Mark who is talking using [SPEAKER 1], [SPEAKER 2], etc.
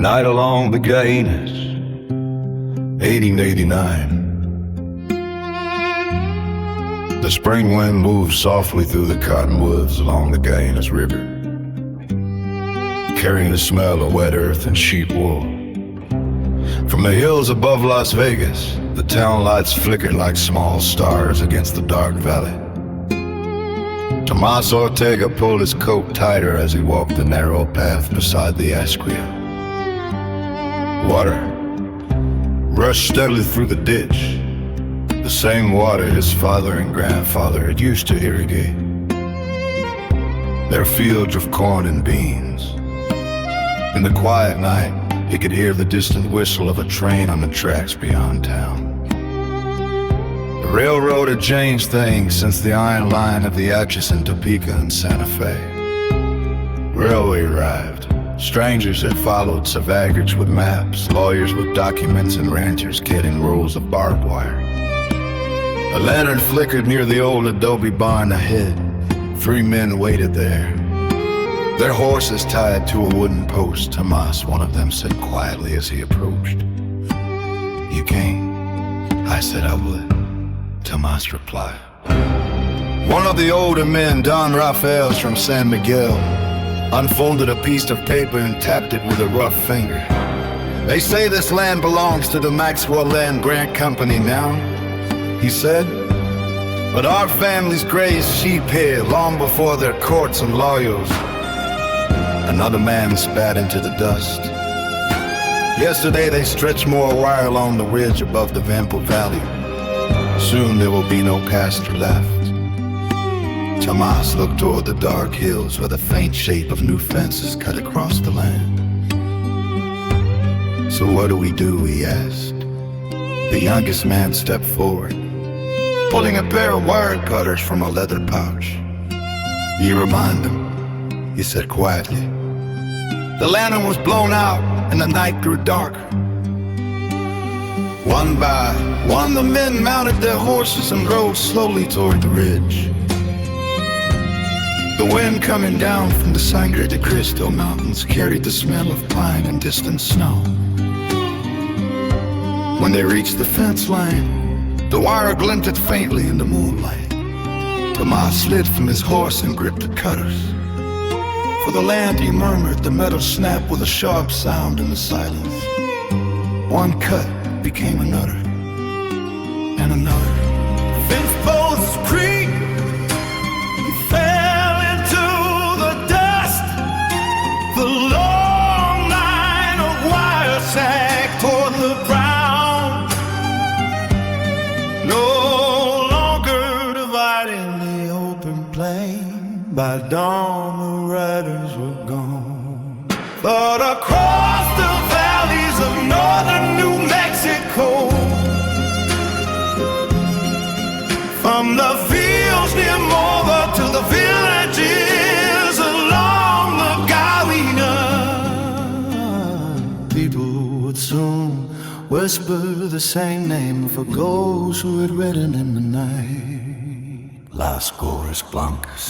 [SPEAKER 1] night along the Gaines, 1889. The spring wind moves softly through the cottonwoods along the Gaines River, carrying the smell of wet earth and sheep wool. From the hills above Las Vegas, the town lights flickered like small stars against the dark valley. Tomas Ortega pulled his coat tighter as he walked the narrow path beside the Esquia. Water rushed steadily through the ditch, the same water his father and grandfather had used to irrigate their fields of corn and beans. In the quiet night, he could hear the distant whistle of a train on the tracks beyond town. The railroad had changed things since the iron line of the Atchison, Topeka, and Santa Fe. Railway arrived. Strangers had followed savagers with maps, lawyers with documents, and ranchers carrying rolls of barbed wire. A lantern flickered near the old adobe barn ahead. 3 men waited there, their horses tied to a wooden post. Tomas, one of them, said quietly as he approached. "You came?" I said I would. Tomas replied. One of the older men, Don Rafaels from San Miguel, unfolded a piece of paper and tapped it with a rough finger. "They say this land belongs to the Maxwell Land Grant Company now," he said. "But our families grazed sheep here long before their courts and lawyers." Another man spat into the dust. "Yesterday they stretched more wire along the ridge above the Vampo Valley. Soon there will be no pasture left." Tomas looked toward the dark hills where the faint shape of new fences cut across the land. "So what do we do?" he asked. The youngest man stepped forward, pulling a pair of wire cutters from a leather pouch. "You remind them," he said quietly. The lantern was blown out and the night grew darker. One by one, the men mounted their horses and rode slowly toward the ridge. The wind coming down from the Sangre de Cristo Mountains carried the smell of pine and distant snow. When they reached the fence line, the wire glinted faintly in the moonlight. Tomas slid from his horse and gripped the cutters. For the land, he murmured, the metal snapped with a sharp sound in the silence. One cut became another, and another. Fence posts creak, he fell into the dust. The long line of wire sagged toward the ground, no longer dividing the open plain. By dawn, the riders were gone. But across the valleys of northern New Mexico, from the fields near Morva to the villages along the Gawina, people would soon whisper the same name for ghosts who had ridden in the night. Las Gorras Blancas.